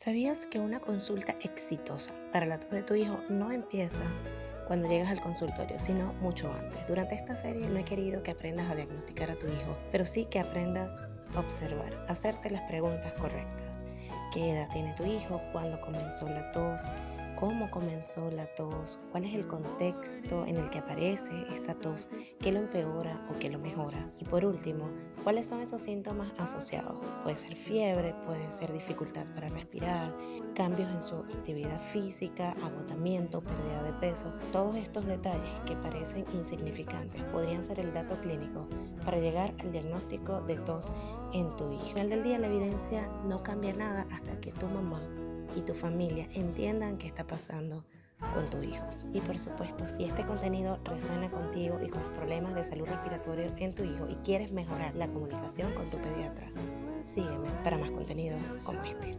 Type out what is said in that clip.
¿Sabías que una consulta exitosa para la tos de tu hijo no empieza cuando llegas al consultorio, sino mucho antes? Durante esta serie no he querido que aprendas a diagnosticar a tu hijo, pero sí que aprendas a observar, a hacerte las preguntas correctas. ¿Qué edad tiene tu hijo? ¿Cuándo comenzó la tos? ¿Cómo comenzó la tos? ¿Cuál es el contexto en el que aparece esta tos? ¿Qué lo empeora o qué lo mejora? Y por último, ¿cuáles son esos síntomas asociados? Puede ser fiebre, puede ser dificultad para respirar, cambios en su actividad física, agotamiento, pérdida de peso. Todos estos detalles que parecen insignificantes podrían ser el dato clínico para llegar al diagnóstico de tos en tu hijo. Al final del día, la evidencia no cambia nada hasta que tu mamá y tu familia entiendan qué está pasando con tu hijo. Y por supuesto, si este contenido resuena contigo y con los problemas de salud respiratoria en tu hijo y quieres mejorar la comunicación con tu pediatra, sígueme para más contenido como este.